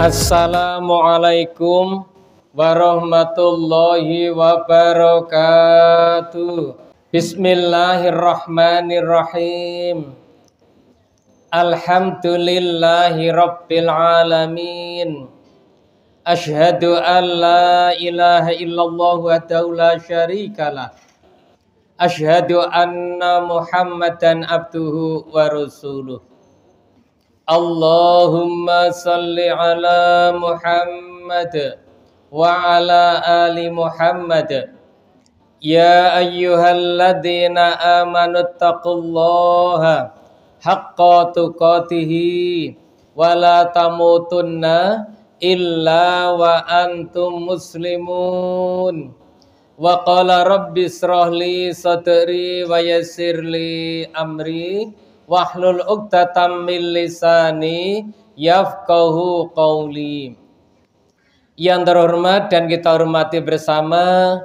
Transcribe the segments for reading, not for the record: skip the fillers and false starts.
Assalamualaikum warahmatullahi wabarakatuh. Bismillahirrahmanirrahim. Alhamdulillahi rabbil alamin. Ashhadu an la ilaha illallah wahdahu la syarikalah. Ashhadu anna Muhammadan abduhu wa rasuluh. Allahumma salli ala Muhammad wa ala ali Muhammad. Ya ayyuhalladzina amanu taqullaha haqqa tuqatihi wa la tamutunna illa wa antum muslimun. Wa qala rabbi israh li sadri wa yassir li amri wahlul 'uqdatam min lisani yafqahu qauli. Yang terhormat dan kita hormati bersama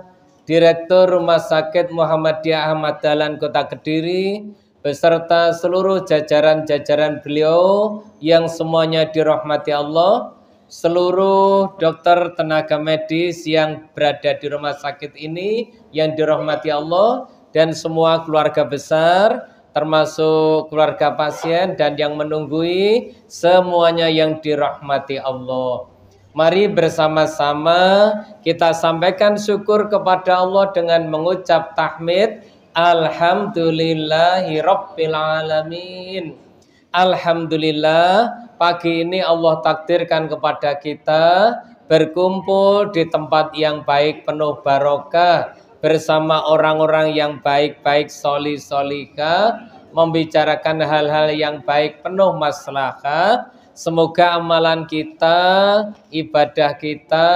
Direktur Rumah Sakit Muhammadiyah Ahmad Dahlan Kota Kediri beserta seluruh jajaran-jajaran beliau yang semuanya dirahmati Allah, seluruh dokter tenaga medis yang berada di rumah sakit ini yang dirahmati Allah, dan semua keluarga besar termasuk keluarga pasien dan yang menunggui, semuanya yang dirahmati Allah. Mari bersama-sama kita sampaikan syukur kepada Allah dengan mengucap tahmid. Alhamdulillahi rabbil alamin. Alhamdulillah, pagi ini Allah takdirkan kepada kita berkumpul di tempat yang baik penuh barokah bersama orang-orang yang baik-baik, solih-solihah, membicarakan hal-hal yang baik penuh maslahat. Semoga amalan kita, ibadah kita,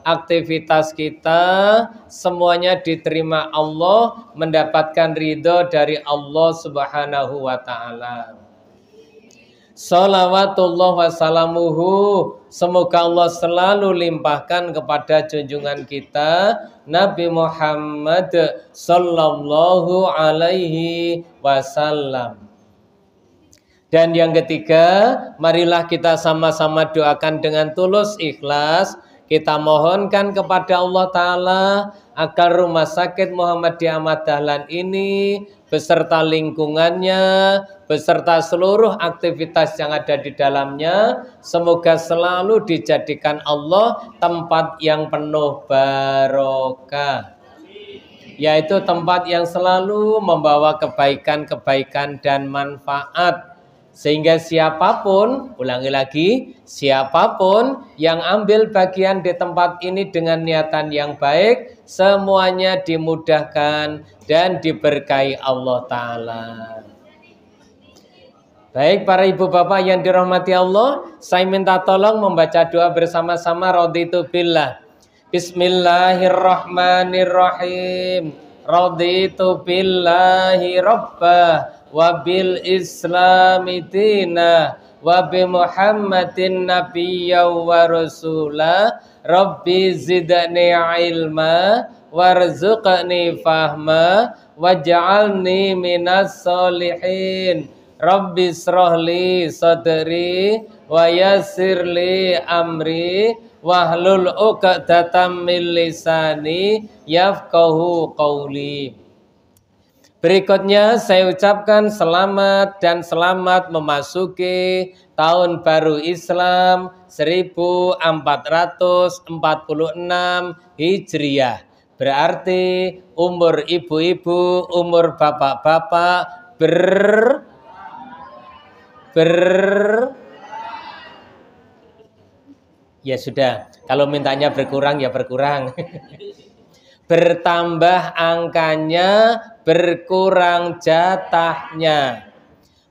aktivitas kita semuanya diterima Allah, mendapatkan ridho dari Allah Subhanahu wa ta'ala. Salawatullah wassalamuhu, semoga Allah selalu limpahkan kepada junjungan kita Nabi Muhammad sallallahu alaihi wasallam. Dan yang ketiga, marilah kita sama-sama doakan dengan tulus ikhlas. Kita mohonkan kepada Allah Ta'ala agar Rumah Sakit Muhammadiyah Ahmad Dahlan ini beserta lingkungannya, beserta seluruh aktivitas yang ada di dalamnya, semoga selalu dijadikan Allah tempat yang penuh barokah, yaitu tempat yang selalu membawa kebaikan-kebaikan dan manfaat. Sehingga siapapun, ulangi lagi, siapapun yang ambil bagian di tempat ini dengan niatan yang baik, semuanya dimudahkan dan diberkahi Allah Ta'ala. Baik para ibu bapak yang dirahmati Allah, saya minta tolong membaca doa bersama-sama. Raditu billah. Bismillahirrahmanirrahim. Raditu billahi rabbah wa bil islami dina wa bi Muhammadin nabiyya wa rasula. Rabbi zidni ilma warzuqni fahma waj'alni minas solihin. Rabbi srohli sadri wa yassirli amri wahlul 'uqdatam min lisani yafqahu qauli. Berikutnya saya ucapkan selamat dan selamat memasuki tahun baru Islam 1446 Hijriah. Berarti umur ibu-ibu, umur bapak-bapak ya sudah, kalau mintanya berkurang ya berkurang. Bertambah angkanya, berkurang jatahnya.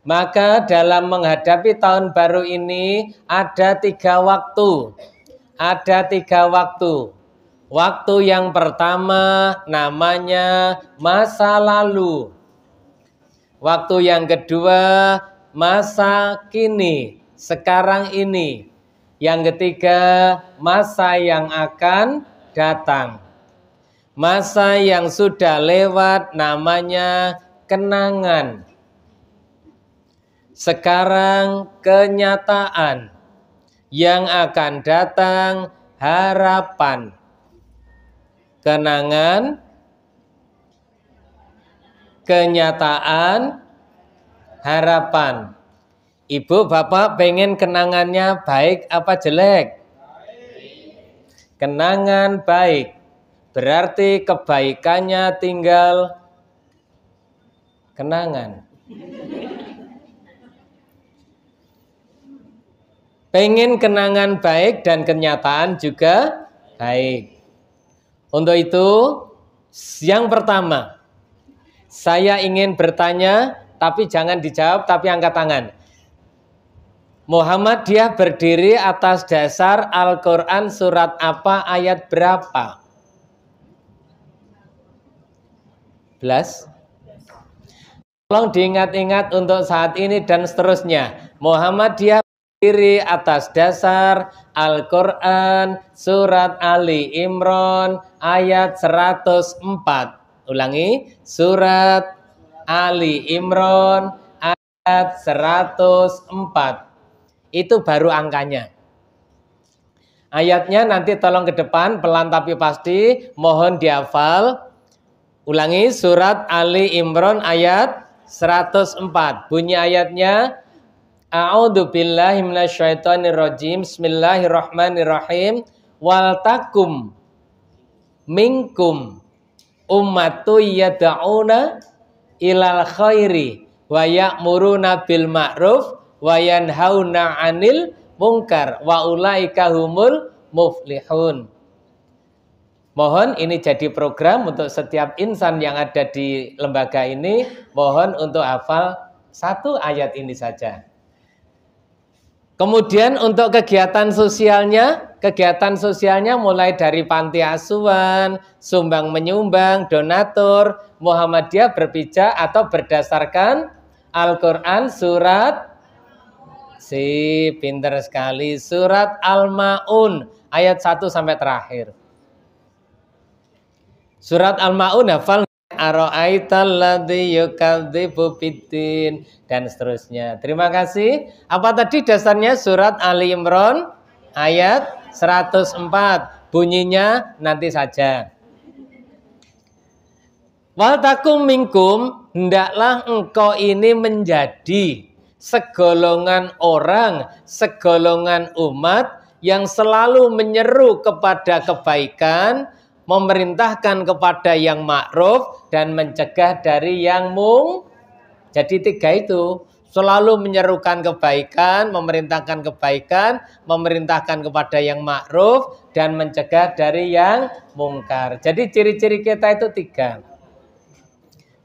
Maka dalam menghadapi tahun baru ini ada 3 waktu. Ada 3 waktu. Waktu yang pertama namanya masa lalu. Waktu yang kedua masa kini, sekarang ini. Yang ketiga masa yang akan datang. Masa yang sudah lewat namanya kenangan. Sekarang kenyataan. yang akan datang harapan, kenangan, kenyataan, harapan. Ibu bapak pengen kenangannya baik apa jelek? Kenangan baik, berarti kebaikannya tinggal kenangan. Pengen kenangan baik dan kenyataan juga baik. Untuk itu, yang pertama, saya ingin bertanya, tapi jangan dijawab, tapi angkat tangan. Muhammadiyah berdiri atas dasar Al-Quran surat apa, ayat berapa? 11. Tolong diingat-ingat untuk saat ini dan seterusnya. Muhammadiyah berdiri atas dasar Al-Quran surat Ali Imran ayat 104. Ulangi, surat Ali Imran ayat 104. Itu baru angkanya. Ayatnya nanti tolong ke depan, pelan tapi pasti, mohon dihafal. Ulangi, surat Ali Imran ayat 104. Bunyi ayatnya, A'udzu billahi minasyaitonir rajim. Bismillahirrahmanirrahim. Wal takum minkum ummatu yad'una ilal khairi wa ya'muruna bil ma'ruf wa yanhauna 'anil munkar wa ulaika humul muflihun. Mohon ini jadi program untuk setiap insan yang ada di lembaga ini. Mohon untuk hafal satu ayat ini saja. Kemudian untuk kegiatan sosialnya mulai dari panti asuhan, sumbang menyumbang, donatur, Muhammadiyah berpijak atau berdasarkan Al-Quran surat, pinter sekali, surat Al-Ma'un ayat 1 sampai terakhir. Surat Al-Ma'un hafal, ara'aital ladzi yukadzibu biddin, dan seterusnya. Terima kasih. Apa tadi dasarnya? Surat Ali Imran ayat 104. Bunyinya nanti saja. Wal takum minkum, hendaklah engkau ini menjadi segolongan orang, segolongan umat yang selalu menyeru kepada kebaikan, memerintahkan kepada yang ma'ruf dan mencegah dari yang mung. Jadi tiga itu, selalu menyerukan kebaikan, memerintahkan kebaikan, memerintahkan kepada yang ma'ruf dan mencegah dari yang mungkar. Jadi ciri-ciri kita itu tiga.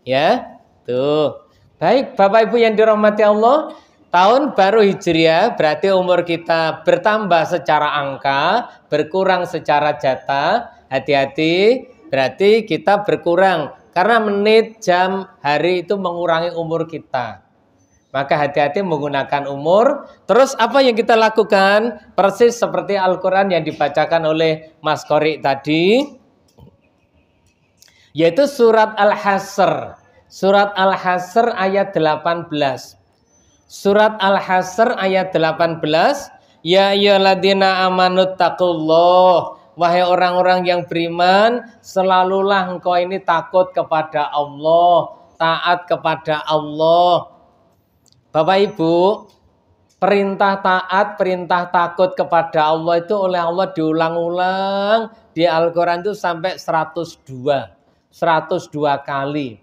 Ya, tuh. Baik, Bapak Ibu yang dirahmati Allah, tahun baru Hijriah berarti umur kita bertambah secara angka, berkurang secara jatah. Hati-hati, berarti kita berkurang karena menit, jam, hari itu mengurangi umur kita. Maka hati-hati menggunakan umur. Terus apa yang kita lakukan? Persis seperti Al-Quran yang dibacakan oleh Mas Qori tadi, yaitu surat Al-Hasr. Surat Al-Hasr ayat 18. Surat Al-Hasr ayat 18. Ya ayyuhalladzina amanu taqullah. Wahai orang-orang yang beriman, selalulah engkau ini takut kepada Allah, taat kepada Allah. Bapak Ibu, perintah taat, perintah takut kepada Allah itu oleh Allah diulang-ulang di Al-Quran itu sampai 102 kali.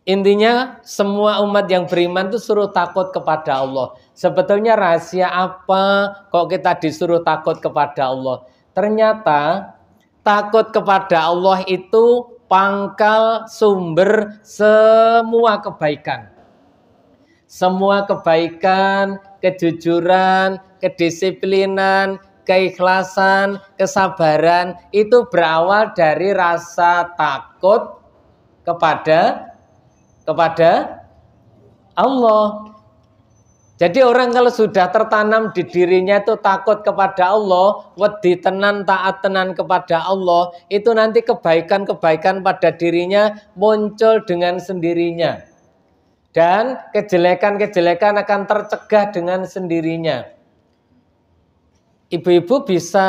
Intinya semua umat yang beriman itu suruh takut kepada Allah. Sebetulnya rahasia apa kok kita disuruh takut kepada Allah? Ternyata takut kepada Allah itu pangkal sumber semua kebaikan. Semua kebaikan, kejujuran, kedisiplinan, keikhlasan, kesabaran itu berawal dari rasa takut kepada Allah. Jadi orang kalau sudah tertanam di dirinya itu takut kepada Allah, wedi tenan, taat tenan kepada Allah, itu nanti kebaikan-kebaikan pada dirinya muncul dengan sendirinya. Dan kejelekan-kejelekan akan tercegah dengan sendirinya. Ibu-ibu bisa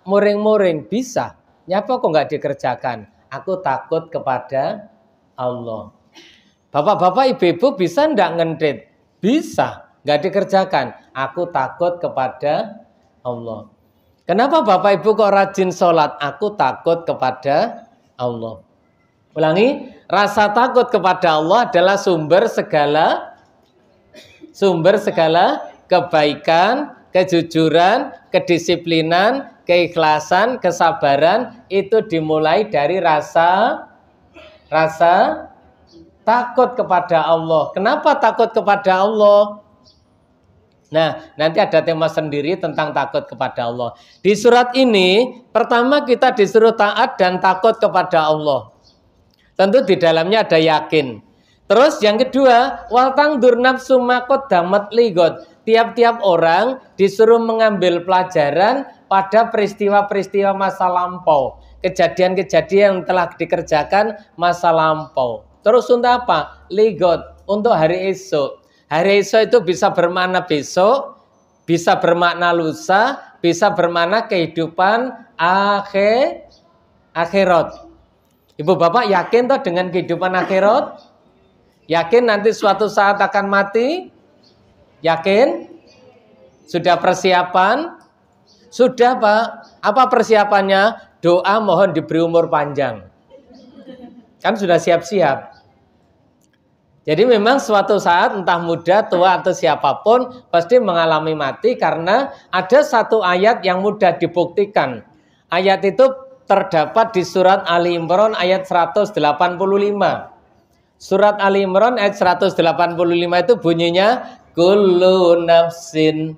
muring-muring, bisa. Nyapa kok nggak dikerjakan? Aku takut kepada Allah. Bapak-bapak, ibu-ibu bisa ndak ngentrit? Bisa, nggak dikerjakan. Aku takut kepada Allah. Kenapa bapak ibu kok rajin sholat? Aku takut kepada Allah. Ulangi, rasa takut kepada Allah adalah sumber segala kebaikan, kejujuran, kedisiplinan, keikhlasan, kesabaran. Itu dimulai dari rasa takut kepada Allah. Kenapa takut kepada Allah? Nah, nanti ada tema sendiri tentang takut kepada Allah. Di surat ini, pertama kita disuruh taat dan takut kepada Allah. Tentu di dalamnya ada yakin. Terus yang kedua, wal tangdur nafsu ma qaddamat ligot. Tiap-tiap orang disuruh mengambil pelajaran pada peristiwa-peristiwa masa lampau. Kejadian-kejadian yang telah dikerjakan masa lampau. Terus untuk apa? Ligot, untuk hari esok. Hari esok itu bisa bermakna besok, bisa bermakna lusa, bisa bermakna kehidupan akhirat. Ibu bapak yakin toh dengan kehidupan akhirat? Yakin nanti suatu saat akan mati? Yakin? Sudah persiapan? Sudah Pak. Apa persiapannya? Doa mohon diberi umur panjang. Kan sudah siap-siap. Jadi memang suatu saat entah muda, tua atau siapapun pasti mengalami mati karena ada satu ayat yang mudah dibuktikan. Ayat itu terdapat di surat Ali Imran ayat 185. Surat Ali Imran ayat 185 itu bunyinya kullu nafsin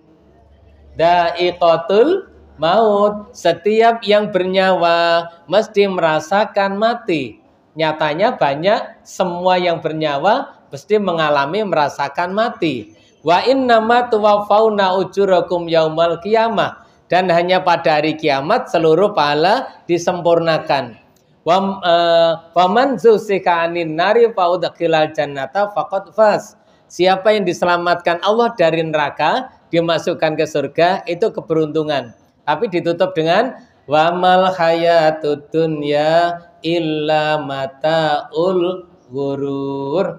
dha'iqatul maut. Setiap yang bernyawa mesti merasakan mati. Nyatanya banyak, semua yang bernyawa pasti mengalami merasakan mati. Wa innama tuwaffawna ujurakum yaumal qiyamah. Dan hanya pada hari kiamat seluruh pahala disempurnakan. Wa man zusika anin nari fa udkhilal jannata faqad faz. Siapa yang diselamatkan Allah dari neraka, dimasukkan ke surga, itu keberuntungan. Tapi ditutup dengan wa mal hayatud dunya illa mataul ghurur.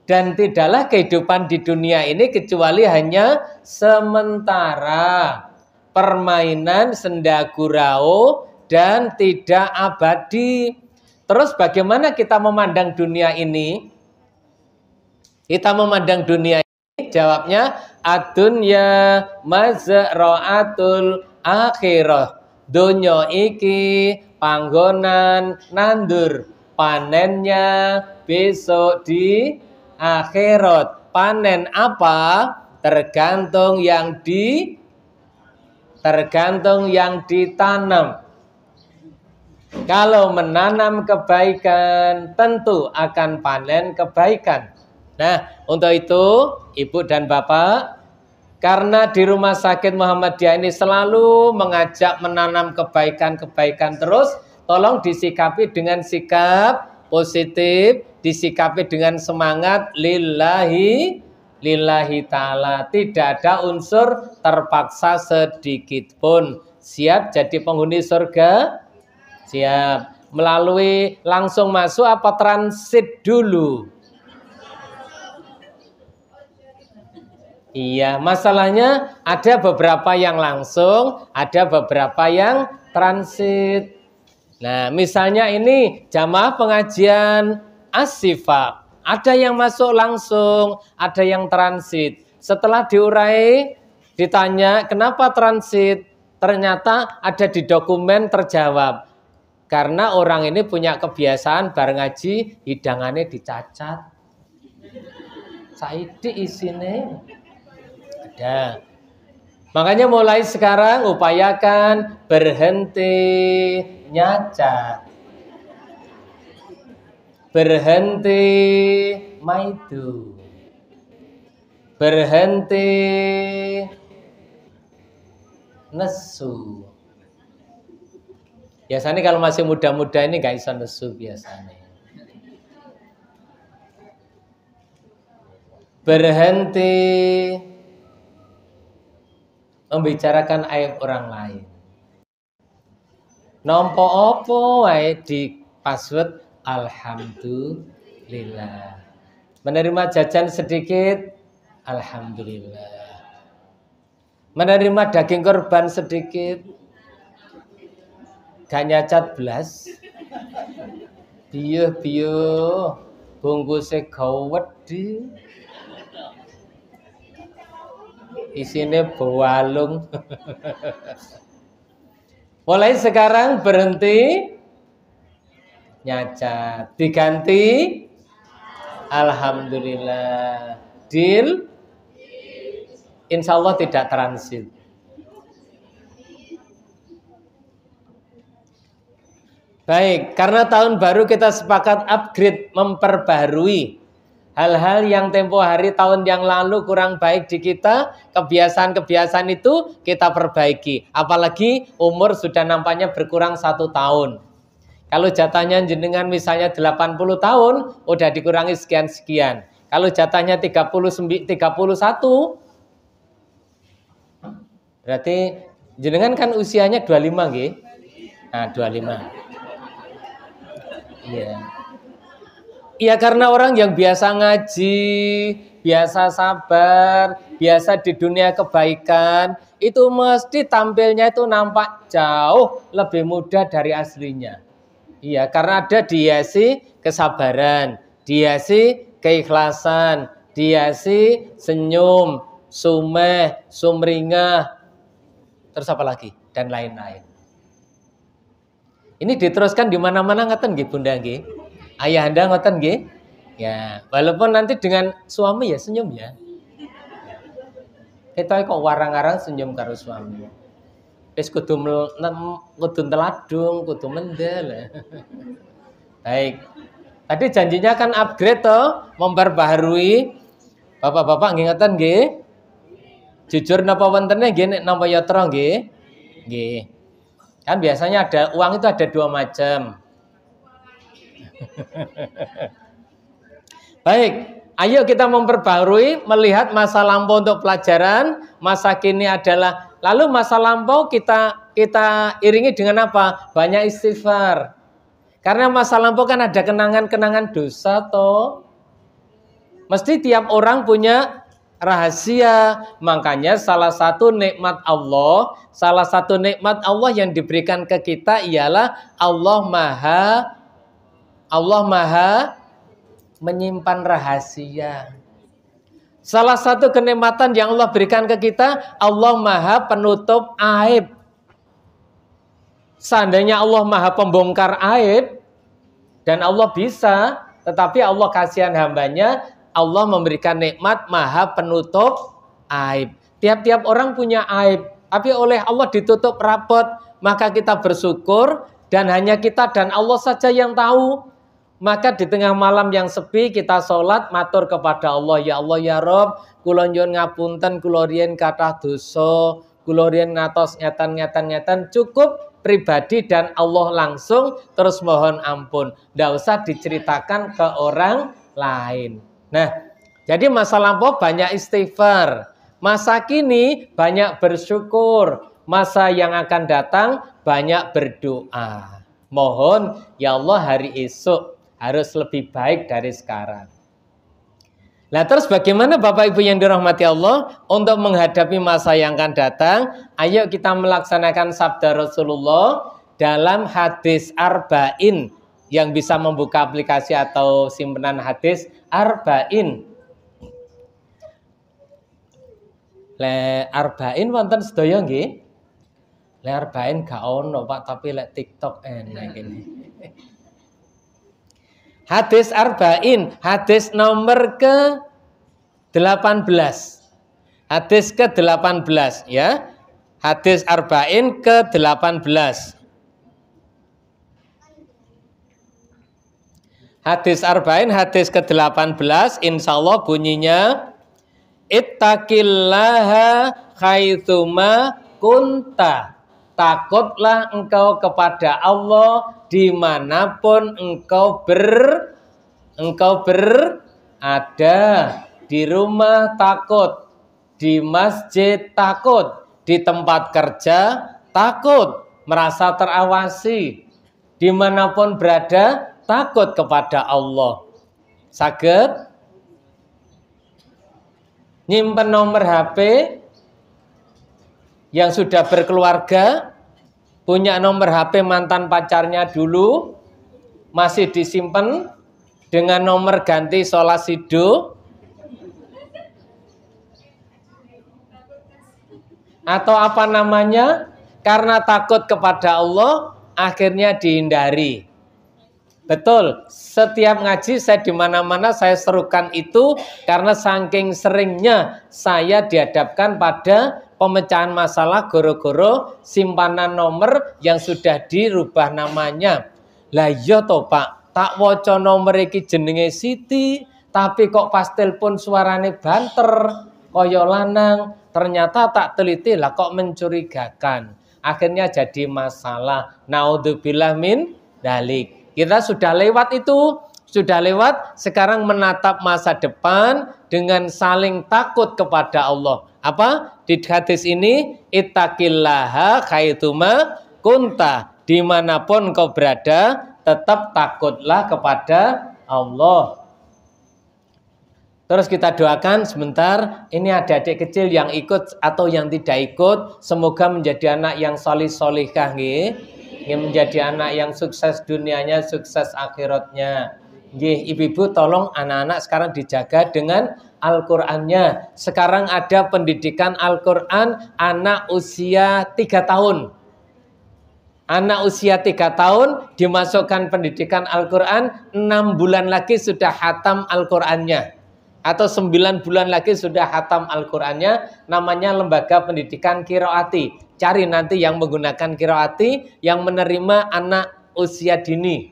Dan tidaklah kehidupan di dunia ini kecuali hanya sementara, permainan senda gurau dan tidak abadi. Terus bagaimana kita memandang dunia ini? Kita memandang dunia ini, jawabnya ad-dunya mazra'atul akhirah. Dunya iki panggonan nandur, panennya besok di akhirat. Panen apa? Tergantung yang ditanam. Kalau menanam kebaikan, tentu akan panen kebaikan. Nah, untuk itu Ibu dan Bapak, karena di Rumah Sakit Muhammadiyah ini selalu mengajak menanam kebaikan-kebaikan terus, tolong disikapi dengan sikap positif, disikapi dengan semangat lillahi ta'ala. Tidak ada unsur terpaksa sedikit pun. Siap jadi penghuni surga? Siap. Melalui langsung masuk apa transit dulu? Iya, masalahnya ada beberapa yang langsung, ada beberapa yang transit. Nah, misalnya ini jamaah pengajian As-Sifa, ada yang masuk langsung, ada yang transit. Setelah diurai, ditanya kenapa transit, ternyata ada di dokumen terjawab. Karena orang ini punya kebiasaan bareng ngaji, hidangannya dicacat. Saiki isine ada. Makanya mulai sekarang upayakan berhenti nyacat, berhenti maidu, berhenti nesu. Biasanya kalau masih muda-muda ini gak bisa nesu biasanya. Berhenti membicarakan aib orang lain. Nompo opo wae di password alhamdulillah. Menerima jajan sedikit, alhamdulillah. Menerima daging korban sedikit, gak nyacat belas. Biyo bungkusnya gawedi. Isinya bewalung. Mulai sekarang berhenti nyacat, diganti alhamdulillah. Deal, insya Allah tidak transit. Baik, karena tahun baru kita sepakat upgrade, memperbarui hal-hal yang tempo hari tahun yang lalu kurang baik di kita, kebiasaan-kebiasaan itu kita perbaiki. Apalagi umur sudah nampaknya berkurang 1 tahun. Kalau jatahnya jenengan misalnya 80 tahun, udah dikurangi sekian-sekian. Kalau jatahnya 31, berarti jenengan kan usianya 25 nggih? Nah, 25. Iya. Ya karena orang yang biasa ngaji, biasa sabar, biasa di dunia kebaikan, itu mesti tampilnya itu nampak jauh lebih mudah dari aslinya. Iya, karena ada dihiasi kesabaran, dihiasi keikhlasan, dihiasi senyum, sumeh, sumringah, terus apa lagi? Dan lain-lain. Ini diteruskan di mana-mana ngoten nggih Bunda nggih. Ayahanda ngoten nggih. Ya, walaupun nanti dengan suami ya senyum ya. Kita kok warang-warang senyum karo suami. Wis kudu teladung, kudu mendel. Baik. Tadi janjinya kan upgrade toh, memperbaharui. Bapak-bapak nggih ngoten nggih. Jujur napa wontene nggih nek napa yatra nggih? Nggih. Kan biasanya ada uang itu ada 2 macam. Baik, ayo kita memperbarui, melihat masa lampau untuk pelajaran, masa kini adalah, lalu masa lampau kita iringi dengan apa? Banyak istighfar. Karena masa lampau kan ada kenangan-kenangan dosa toh. Mesti tiap orang punya rahasia. Makanya salah satu nikmat Allah yang diberikan ke kita ialah Allah Maha menyimpan rahasia. Salah satu kenikmatan yang Allah berikan ke kita, Allah Maha penutup aib. Seandainya Allah Maha pembongkar aib dan Allah bisa, tetapi Allah kasihan hambanya, Allah memberikan nikmat Maha penutup aib. Tiap-tiap orang punya aib, tapi oleh Allah ditutup rapat, maka kita bersyukur dan hanya kita dan Allah saja yang tahu. Maka di tengah malam yang sepi kita sholat matur kepada Allah, ya Allah ya Rob, kula nyuwun ngapunten kula riyen kathah dosa, kula riyen ngatos ngeten cukup pribadi dan Allah langsung terus mohon ampun. Ndak usah diceritakan ke orang lain. Nah, jadi masa lampau banyak istighfar, masa kini banyak bersyukur, masa yang akan datang banyak berdoa. Mohon ya Allah hari esok harus lebih baik dari sekarang. Nah terus bagaimana Bapak Ibu yang dirahmati Allah untuk menghadapi masa yang akan datang? Ayo kita melaksanakan sabda Rasulullah dalam hadis Arba'in, yang bisa membuka aplikasi atau simpenan hadis Arba'in. Le Arba'in wonten sedaya nggih? Le Arba'in gak ono Pak, tapi lek TikTok enak ini. Hadis Arba'in, hadis nomor ke-18. Hadis ke-18 ya. Hadis Arba'in ke-18. Hadis Arba'in, hadis ke-18, insya Allah bunyinya, ittaqillaha haitsuma kunta. Takutlah engkau kepada Allah dimanapun engkau berada. Di rumah takut, di masjid takut, di tempat kerja takut, merasa terawasi, dimanapun berada takut kepada Allah. Saged nyimpen nomor HP yang sudah berkeluarga, punya nomor HP mantan pacarnya dulu, masih disimpan dengan nomor ganti Solasido, atau apa namanya, karena takut kepada Allah akhirnya dihindari. Betul, setiap ngaji saya di mana-mana saya serukan itu karena saking seringnya saya dihadapkan pada pemecahan masalah goro-goro simpanan nomor yang sudah dirubah namanya. Lah iya toh Pak, tak woco nomor iki jenenge Siti, tapi kok pas telepon suarane banter, koyo lanang, ternyata tak teliti lah kok mencurigakan. Akhirnya jadi masalah. Naudzubillah min dalik. Kita sudah lewat itu, sudah lewat, sekarang menatap masa depan dengan saling takut kepada Allah. Apa? Di hadis ini, ittaqillaha haitsuma kunta, dimanapun kau berada, tetap takutlah kepada Allah. Terus kita doakan sebentar, ini ada adik kecil yang ikut atau yang tidak ikut, semoga menjadi anak yang solih-solihah nggih. Ingin menjadi anak yang sukses dunianya, sukses akhiratnya. Ibu-ibu tolong anak-anak sekarang dijaga dengan Al-Qur'annya. Sekarang ada pendidikan Al-Qur'an anak usia 3 tahun. Anak usia 3 tahun dimasukkan pendidikan Al-Qur'an, 6 bulan lagi sudah hatam Al-Qur'annya. Atau 9 bulan lagi sudah hatam Al-Qur'annya, namanya Lembaga Pendidikan Qiraati. Cari nanti yang menggunakan qiraati yang menerima anak usia dini.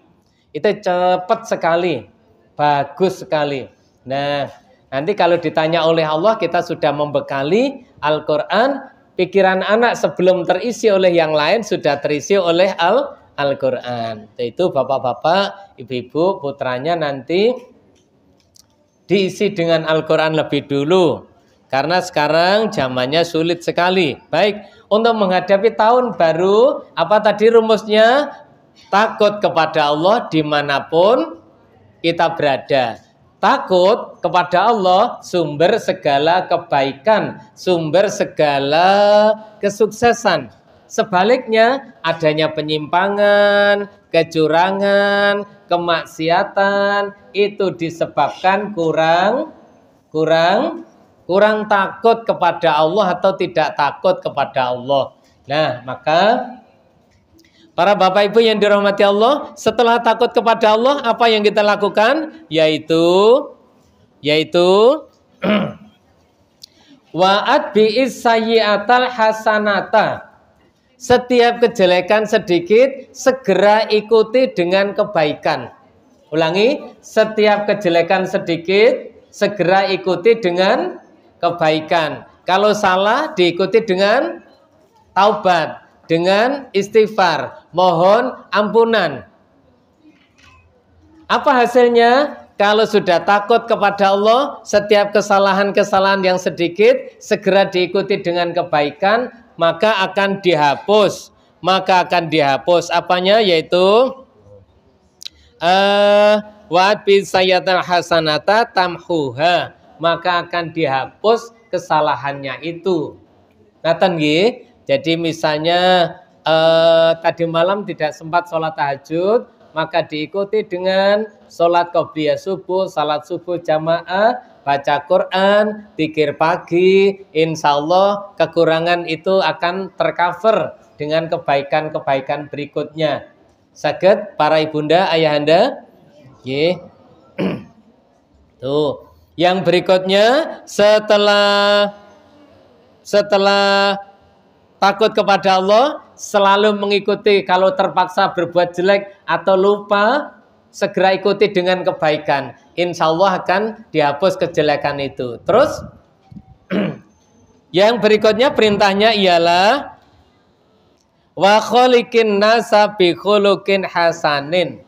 Itu cepat sekali, bagus sekali. Nah, nanti kalau ditanya oleh Allah, kita sudah membekali Al-Quran, pikiran anak sebelum terisi oleh yang lain sudah terisi oleh Al-Quran. Itu bapak-bapak, ibu-ibu, putranya nanti diisi dengan Al-Quran lebih dulu. Karena sekarang zamannya sulit sekali. Baik, untuk menghadapi tahun baru, apa tadi rumusnya? Takut kepada Allah dimanapun kita berada. Takut kepada Allah, sumber segala kebaikan, sumber segala kesuksesan. Sebaliknya, adanya penyimpangan, kecurangan, kemaksiatan, itu disebabkan kurang takut kepada Allah atau tidak takut kepada Allah. Nah, maka para bapak ibu yang dirahmati Allah, setelah takut kepada Allah, apa yang kita lakukan? Yaitu wa'ad bi'is sayyi'atal hasanata. Setiap kejelekan sedikit segera ikuti dengan kebaikan. Ulangi, setiap kejelekan sedikit segera ikuti dengan kebaikan. Kalau salah diikuti dengan taubat, dengan istighfar, mohon ampunan. Apa hasilnya? Kalau sudah takut kepada Allah, setiap kesalahan-kesalahan yang sedikit segera diikuti dengan kebaikan, maka akan dihapus. Apanya? Yaitu wa'ad bis sayyatal hasanata tamhuha, maka akan dihapus kesalahannya itu. Ngaten nggih. Jadi misalnya tadi malam tidak sempat sholat tahajud, maka diikuti dengan sholat qobliyah subuh, salat subuh jamaah, baca Quran, zikir pagi, insya Allah kekurangan itu akan tercover dengan kebaikan-kebaikan berikutnya. Saged para ibunda, ayahanda? Nggih. Tuh. Yang berikutnya setelah takut kepada Allah, selalu mengikuti kalau terpaksa berbuat jelek atau lupa, segera ikuti dengan kebaikan. Insya Allah akan dihapus kejelekan itu. Terus yang berikutnya perintahnya ialah wa kholiqin nasa bi khuluqin hasanin.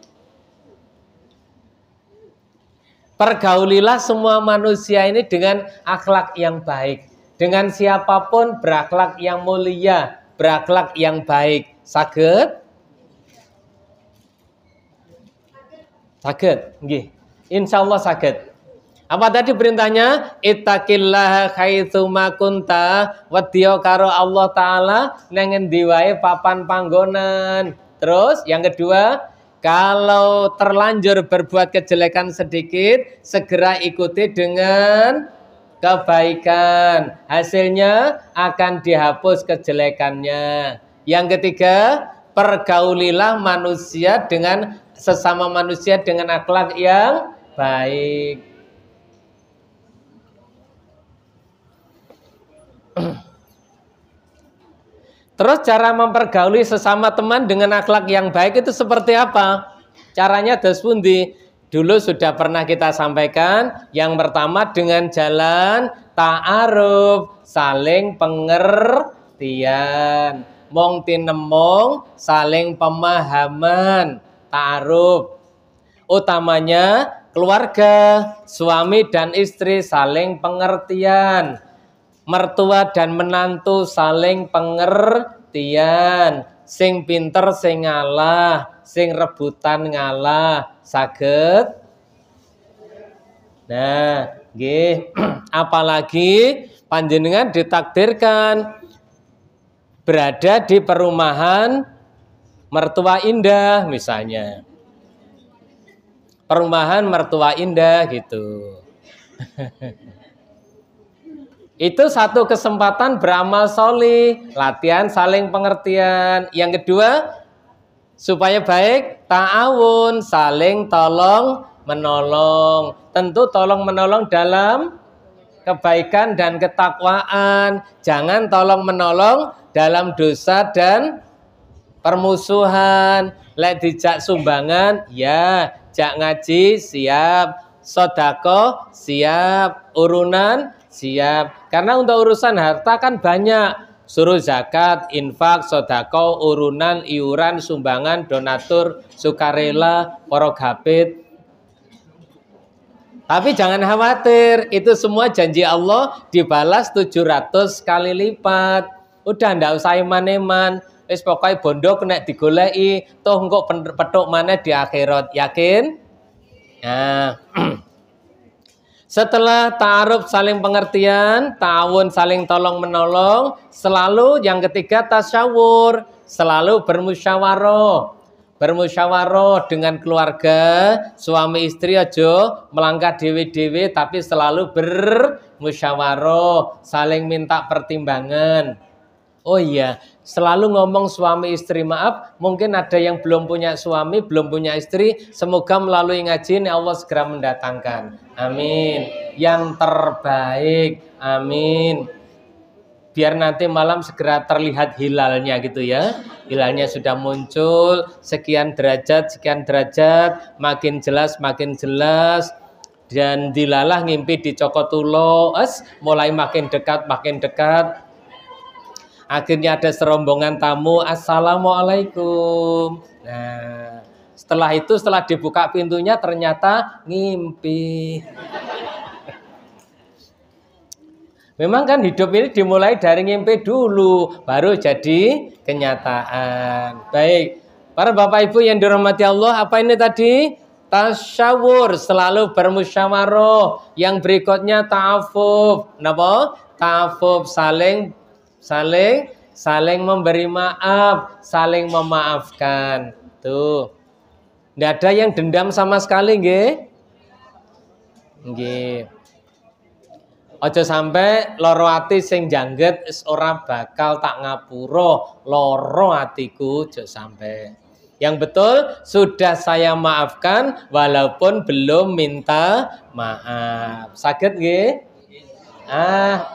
Pergaulilah semua manusia ini dengan akhlak yang baik. dengan siapapun berakhlak yang mulia, berakhlak yang baik. Saged? Saged, nggih. Insyaallah saged. Apa tadi perintahnya? Ittaqillaha haitsuma kunta, wedya karo Allah taala nang endi wae papan panggonan. Terus yang kedua, kalau terlanjur berbuat kejelekan sedikit, segera ikuti dengan kebaikan. Hasilnya akan dihapus kejelekannya. Yang ketiga, pergaulilah manusia dengan sesama manusia dengan akhlak yang baik. Terus cara mempergauli sesama teman dengan akhlak yang baik itu seperti apa? Caranya dos pundi? Dulu sudah pernah kita sampaikan. Yang pertama dengan jalan ta'aruf, saling pengertian. Mong tinemong, saling pemahaman, ta'aruf. Utamanya keluarga, suami dan istri saling pengertian. Mertua dan menantu saling pengertian. Sing pinter sing ngalah, sing rebutan ngalah. Saged? Nah, nggih. Apalagi panjenengan ditakdirkan berada di perumahan mertua indah misalnya. Perumahan mertua indah gitu. Itu satu kesempatan beramal solih, latihan saling pengertian. Yang kedua, supaya baik, ta'awun, saling tolong menolong. Tentu tolong menolong dalam kebaikan dan ketakwaan. Jangan tolong menolong dalam dosa dan permusuhan. Lek dijak sumbangan, ya. Jak ngaji, siap. Sodako, siap. Urunan, siap. Karena untuk urusan harta kan banyak. Suruh zakat, infak, sodako, urunan, iuran, sumbangan, donatur, sukarela, porogapit. Tapi jangan khawatir, itu semua janji Allah dibalas 700 kali lipat. Udah ndak usah iman-iman. Wis pokoke bondo kena digoleki, toh engko petuk maneh di akhirat. Yakin? Nah. Setelah ta'aruf saling pengertian, ta'awun saling tolong menolong, selalu yang ketiga tasyawur, selalu bermusyawarah. Bermusyawarah dengan keluarga, suami istri aja melangkah dewe-dewe tapi selalu bermusyawarah, saling minta pertimbangan. Oh iya, selalu ngomong suami istri, maaf, mungkin ada yang belum punya suami, belum punya istri, semoga melalui ngaji ini Allah segera mendatangkan. Amin. Yang terbaik. Amin. Biar nanti malam segera terlihat hilalnya gitu ya. Hilalnya sudah muncul, sekian derajat, makin jelas, dan dilalah ngimpi di Cokotulo, mulai makin dekat. Akhirnya ada serombongan tamu, assalamualaikum. Nah, setelah itu, setelah dibuka pintunya ternyata ngimpi. Memang kan hidup ini dimulai dari ngimpi dulu, baru jadi kenyataan. Baik, para bapak ibu yang dirahmati Allah, apa ini tadi? Tasyawur, selalu bermusyawarah. Yang berikutnya ta'afuf. Kenapa? Ta'afuf, saling memberi maaf, saling memaafkan. Tuh. Tidak ada yang dendam sama sekali, nggih? Nggih. Aja sampai loro ati sing jangget is ora bakal tak ngapura, loro atiku aja sampai. Yang betul sudah saya maafkan walaupun belum minta maaf. Saged nggih?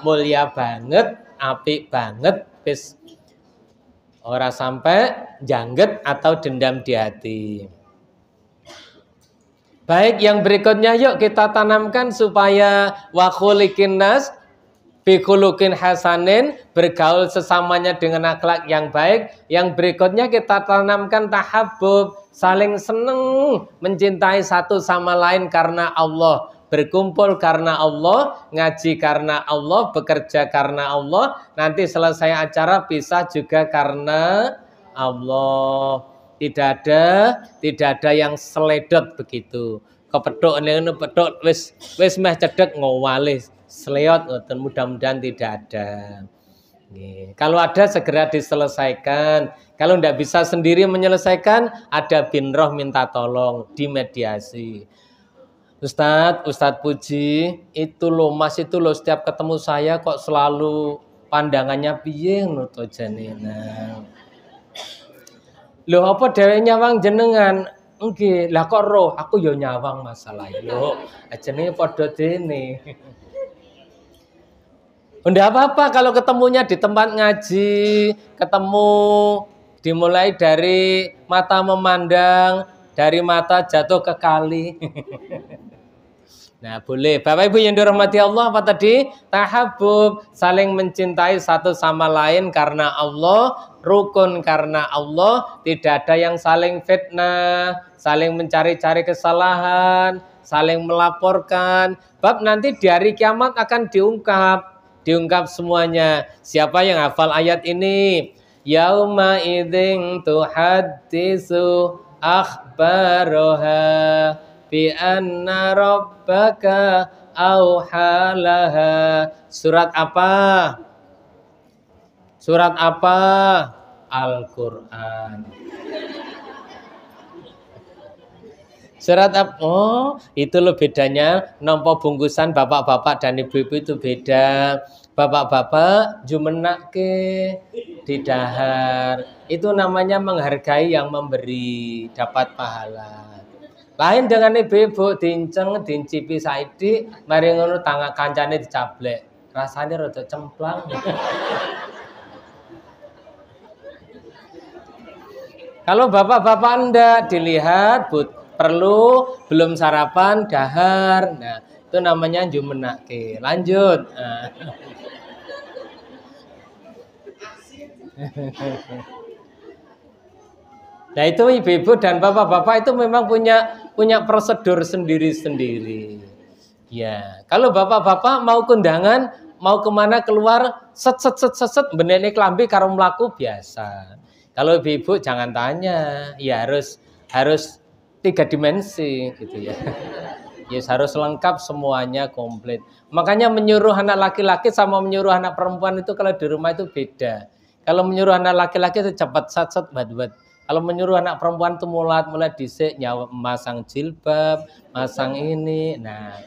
Mulia banget, apik banget, wis ora sampai jangget atau dendam di hati. Baik, yang berikutnya yuk kita tanamkan supaya wa khuliqin nas bi khuluqin hasanin, bergaul sesamanya dengan akhlak yang baik. Yang berikutnya kita tanamkan tahabbub, saling seneng, mencintai satu sama lain karena Allah. berkumpul karena Allah, ngaji karena Allah, bekerja karena Allah, nanti selesai acara pisah juga karena Allah. Tidak ada yang seledot begitu. Kepethuk ngene pedhok wis meh cedhek ngowale sleot ngoten, mudah-mudahan tidak ada. Kalau ada segera diselesaikan. Kalau tidak bisa sendiri menyelesaikan, ada binroh minta tolong, dimediasi. Ustadz Puji, itu loh Mas itu loh setiap ketemu saya kok selalu pandangannya piye ngono jenengan. Loh apa dhewe nyawang jenengan? Nggih, lah kok roh aku ya nyawang masalah yo. Jenenge padha dene. Enggak apa-apa kalau ketemunya di tempat ngaji, ketemu dimulai dari mata memandang, dari mata jatuh ke kali. Nah, boleh. Bapak Ibu yang dirahmati Allah, apa tadi? Tahabbub, saling mencintai satu sama lain karena Allah, rukun karena Allah, tidak ada yang saling fitnah, saling mencari-cari kesalahan, saling melaporkan. Bab nanti di hari kiamat akan diungkap semuanya. Siapa yang hafal ayat ini? Yauma idzin tuhaddisu akhbaraha bi anna rabbaka auhalaha. Surat apa? Surat apa? Al-Qur'an. Surat apa? Oh, itu loh bedanya. Nompo bungkusan bapak-bapak dan ibu-ibu itu beda. Bapak-bapak jumenake didahar. Itu namanya menghargai yang memberi, dapat pahala. Lain dengan ibu-ibu dinceng, dincipi saidi, mari ngono tangan kancane dicablek. Rasanya rada cemplang. Kalau bapak-bapak Anda dilihat perlu belum sarapan dahar. Nah, itu namanya jumenake. Lanjut. Nah, itu ibu-ibu dan bapak-bapak itu memang punya prosedur sendiri-sendiri. Ya, kalau bapak-bapak mau kondangan, mau kemana keluar, set benene klambi karo mlaku biasa. Kalau ibu-ibu jangan tanya, ya harus 3 dimensi gitu ya. Yes, harus lengkap semuanya komplit. Makanya menyuruh anak laki-laki sama menyuruh anak perempuan itu kalau di rumah itu beda. Kalau menyuruh anak laki-laki itu cepat sat buat. Kalau menyuruh anak perempuan itu mulai dhisik nyawa masang jilbab, masang ini. Nah,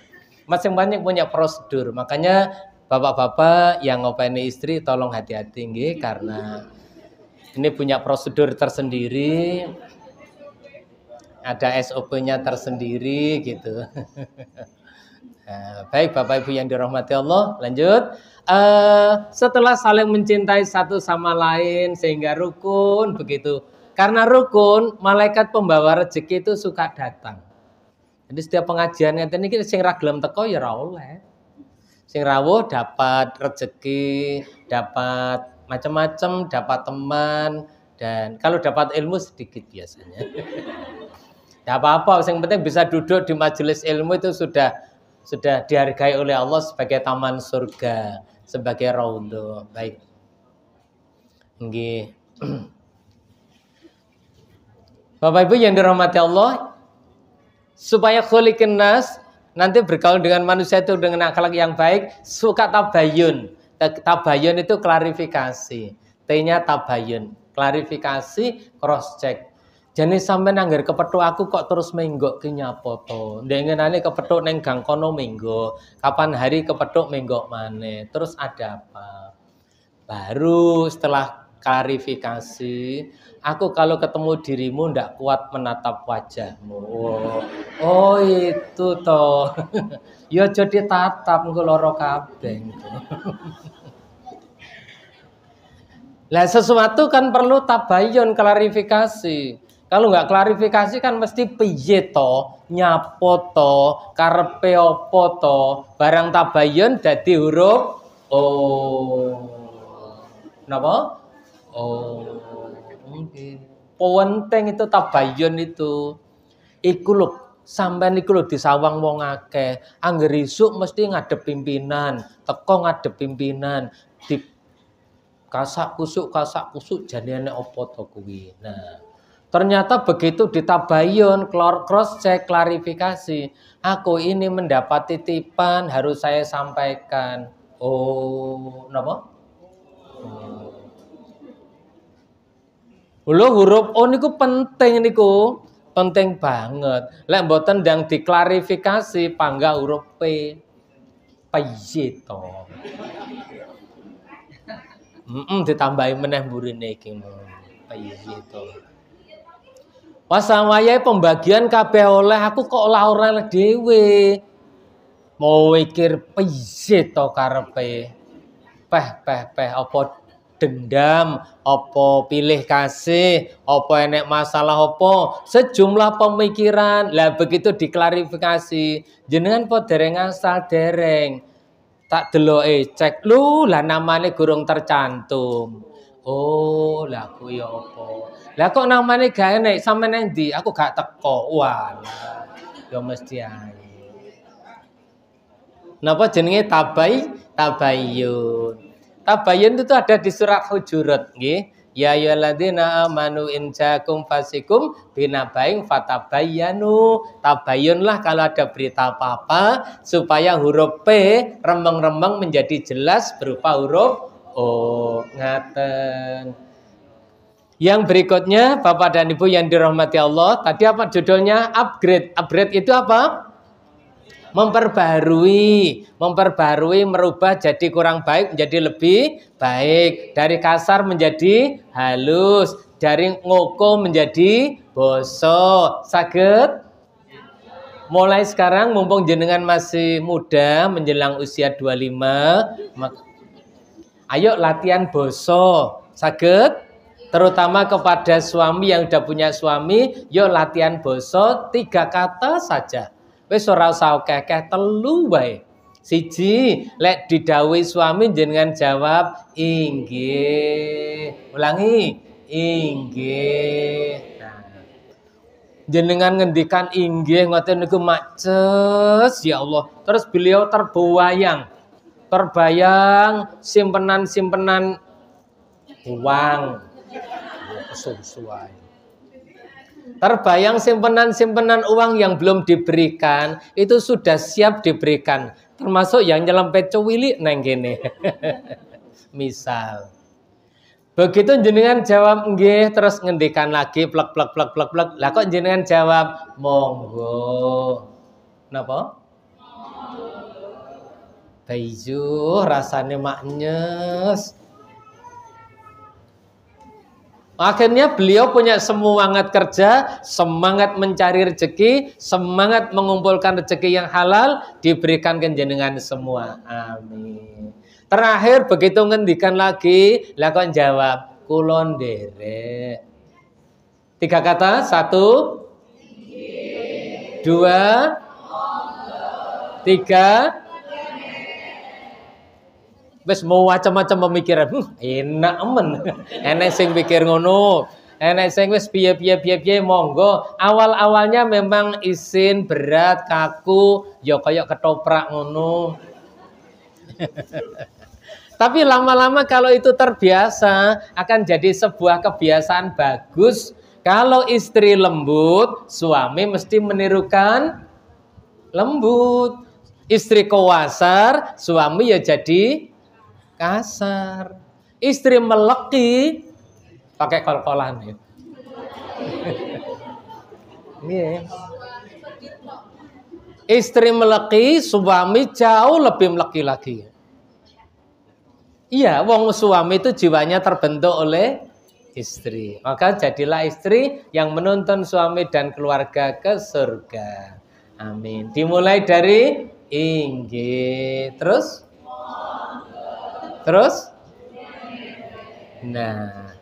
masing-masing punya prosedur. Makanya bapak-bapak yang ngopeni istri tolong hati-hati nggih karena ini punya prosedur tersendiri. Ada SOP-nya tersendiri gitu. Nah, baik Bapak Ibu yang dirahmati Allah, lanjut. Setelah saling mencintai satu sama lain sehingga rukun begitu. Karena rukun, malaikat pembawa rezeki itu suka datang. Jadi setiap pengajian ngeten iki sing ra gelem teko ya ora oleh. Sing rawuh dapat rezeki, dapat macam-macam, dapat teman dan kalau dapat ilmu sedikit biasanya. Tidak apa-apa, yang penting bisa duduk di majelis ilmu itu sudah dihargai oleh Allah sebagai taman surga, sebagai raudhah. Baik. Nggih. Bapak Ibu yang dirahmati Allah, supaya khuliqin nas nanti bergaul dengan manusia itu dengan akhlak yang baik, suka tabayun. Tabayun itu klarifikasi. T-nya tabayun, klarifikasi, cross check. Jane sampean anggar kepethuk aku kok terus menggok ki nyapa to. Ndengenane kepethuk ning gang kono menggo. Kapan hari kepethuk menggok maneh. Terus ada apa? Baru setelah klarifikasi, aku kalau ketemu dirimu ndak kuat menatap wajahmu. Oh itu toh. Ya jadi tatap engko lara kabeh. Lah sesuatu kan perlu tabayun, klarifikasi. Kalau nggak klarifikasi kan mesti piye to, nyapo to, karepe apa to, barang tabayun dadi huruf oh. Napa? Oh. Penting itu tabayun itu. Iku lho Sampai niku lho disawang wong akeh. Angger isuk mesti ngadep pimpinan, teko ngadep pimpinan, di kasak kusuk jane nek apa to kuwi. Nah, ternyata begitu ditabayun, cross check, klarifikasi. Aku ini mendapat titipan harus saya sampaikan. Oh, napa? Lho huruf O niku penting niku. Penting banget. Lek mboten ndang diklarifikasi pangga huruf P. Piye to? Ditambahi meneh mburine iki. Piye to? Wasawaya pembagian kabeh oleh aku kok ora dhewe. Mau mikir piye to karepe? Peh apa dendam, apa pilih kasih, apa enek masalah apa, sejumlah pemikiran. Lah begitu diklarifikasi, jenengan po dereng asal dereng. Tak deloke cek lu lah namanya gurung tercantum. Oh, lah aku ya apa? Lah kok namanya gak enek sampean endi? Aku gak teko. Walah. Ya mesti ae. Napa jenenge tabayyun. Tabayyun itu ada di surat Hujurat nggih. Ya ayyuhalladzina amanu in ja'akum fasikum binabain fatabayyanu. Tabayyunlah kalau ada berita apa-apa supaya huruf P remeng-remeng menjadi jelas berupa huruf O. Ngaten. Yang berikutnya Bapak dan Ibu yang dirahmati Allah, tadi apa judulnya? Upgrade. Upgrade itu apa? Memperbarui, merubah jadi kurang baik menjadi lebih baik, dari kasar menjadi halus, dari ngoko menjadi boso. Saged mulai sekarang mumpung jenengan masih muda menjelang usia 25, ayo latihan boso. Saged terutama kepada suami yang udah punya suami, yuk latihan boso 3 kata saja. Wis ora usah akeh-akeh, 3 wae. Siji, lek didhawuhi suami jenengan jawab inggih. Ulangi, inggih. Nah, jenengan ngendikan inggih ngoten niku maces ya Allah. Terus beliau terbayang simpenan-simpenan uang. Sesuai. Terbayang simpenan-simpenan uang yang belum diberikan itu sudah siap diberikan, termasuk yang nyelempet cuwili neng kene. Misal begitu jenengan jawab nggih terus ngendikan lagi plek. Lah kok jenengan jawab monggo. Napa? Baijuh rasane maknyes. Akhirnya beliau punya semangat kerja, semangat mencari rezeki, semangat mengumpulkan rezeki yang halal, diberikan ke jenengan semua. Amin. Terakhir begitu ngendikan lagi, lah kok jawab kulon derek. 3 kata, 1, 2, 3. Wes mau macam-macam pemikiran, enak men. Enek sing pikir ngono, enek sing wis piye monggo. Awal-awalnya memang isin berat, kaku, ya kayak ketoprak ngono. Tapi lama-lama kalau itu terbiasa akan jadi sebuah kebiasaan bagus. Kalau istri lembut, suami mesti menirukan lembut. Istri kewasar, suami ya jadi kasar. Istri meleki pakai kol-kolan ya. Istri meleki, suami jauh lebih meleki lagi. Iya, wong suami itu jiwanya terbentuk oleh istri. Maka jadilah istri yang menuntun suami dan keluarga ke surga. Amin. Dimulai dari inggih. Terus? Nah,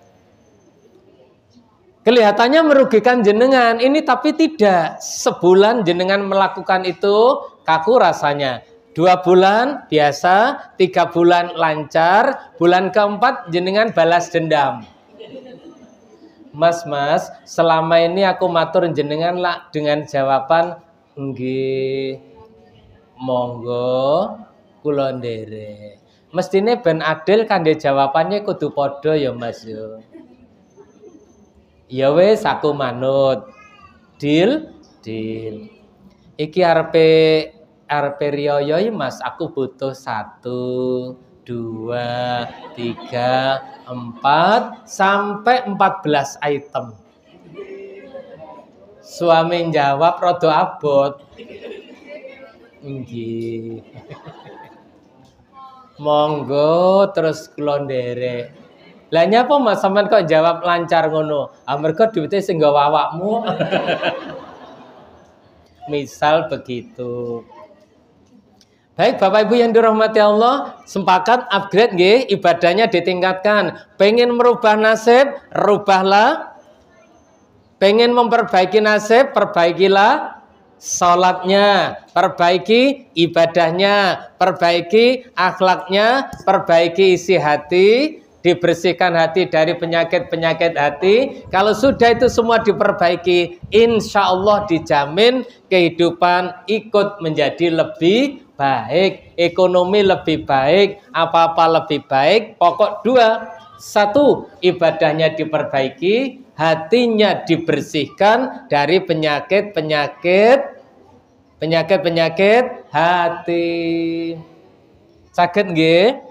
kelihatannya merugikan jenengan ini, tapi tidak. Sebulan jenengan melakukan itu kaku rasanya, 2 bulan biasa, 3 bulan lancar, bulan keempat jenengan balas dendam. Mas, selama ini aku matur jenengan lah dengan jawaban Nggih. Monggo kula nderek. Mestine ben adil kangge jawabannya kudu padha ya Mas yo. Ya wis aku manut. Deal, deal. Iki arepe riyo Mas, aku butuh 1, 2, 3, 4 sampai 14 item. Suami jawab rada abot. Nggih. Monggo terus kula nderek. Lah nyapa Mas sampean kok jawab lancar ngono? Ah mergo duwite sing nggawa awakmu. Misal begitu. Baik Bapak Ibu yang dirahmati Allah, sepakat upgrade nggih, ibadahnya ditingkatkan. Pengen merubah nasib, rubahlah. Pengen memperbaiki nasib, perbaikilah salatnya, perbaiki ibadahnya, perbaiki akhlaknya, perbaiki isi hati, dibersihkan hati dari penyakit-penyakit hati. Kalau sudah itu semua diperbaiki, insya Allah dijamin kehidupan ikut menjadi lebih baik, ekonomi lebih baik, apa-apa lebih baik. Pokok 2, 1 ibadahnya diperbaiki, hatinya dibersihkan dari penyakit hati. Saged nggih?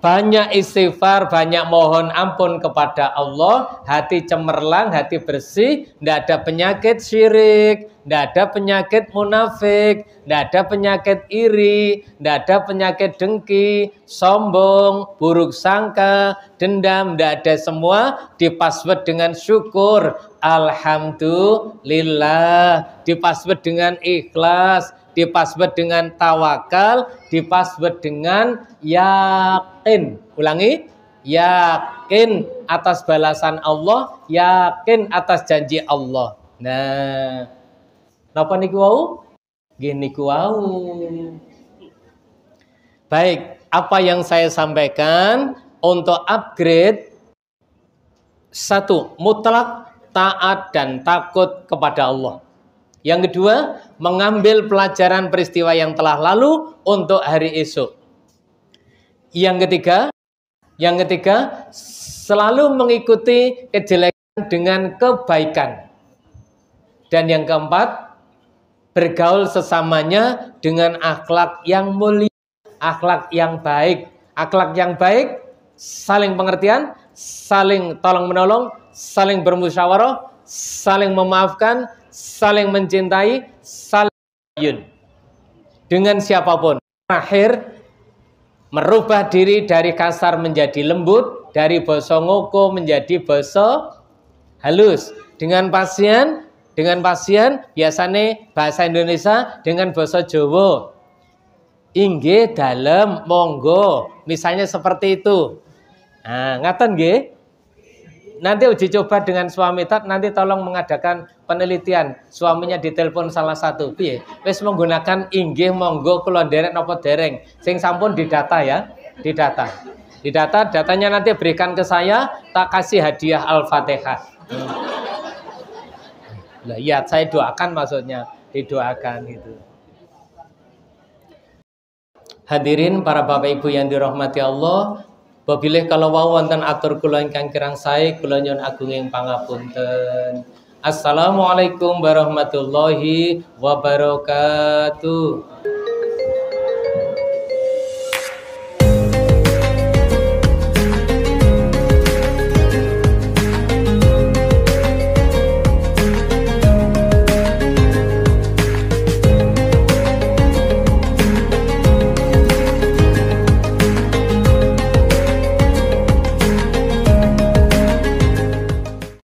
Banyak istighfar, banyak mohon ampun kepada Allah, hati cemerlang, hati bersih, tidak ada penyakit syirik, tidak ada penyakit munafik, tidak ada penyakit iri, tidak ada penyakit dengki, sombong, buruk sangka, dendam, tidak ada, semua dipaswed dengan syukur, alhamdulillah, dipaswed dengan ikhlas, dipaswed dengan tawakal, dipaswed dengan yakin. Ulangi, yakin atas balasan Allah, yakin atas janji Allah. Nah, napa niku wau? Nggih niku wau. Baik, apa yang saya sampaikan untuk upgrade, 1, mutlak taat dan takut kepada Allah. Yang kedua, mengambil pelajaran peristiwa yang telah lalu untuk hari esok. Yang ketiga, selalu mengikuti kejelekan dengan kebaikan. Dan yang keempat, bergaul sesamanya dengan akhlak yang mulia, akhlak yang baik. Akhlak yang baik, saling pengertian, saling tolong-menolong, saling bermusyawarah, saling memaafkan, saling mencintai, saling yun dengan siapapun. Terakhir, merubah diri dari kasar menjadi lembut, dari basa ngoko menjadi basa halus. Dengan pasien biasanya bahasa Indonesia, dengan basa Jawa inggih dalem monggo, misalnya seperti itu. Nah, ngaten nggih. Nanti uji coba dengan suami nanti tolong mengadakan penelitian. Suaminya ditelepon salah satu, piye? Wis menggunakan inggih monggo kula nderek napa dereng. Sing sampun didata ya, didata. Datanya nanti berikan ke saya, tak kasih hadiah Al-Fatihah. Lah iya, saya doakan maksudnya, didoakan gitu. Hadirin para Bapak Ibu yang dirahmati Allah, wabilih kalau wau wonten atur kula ingkang kirang sae, kula nyuwun agunging pangapunten. Assalamualaikum warahmatullahi wabarakatuh.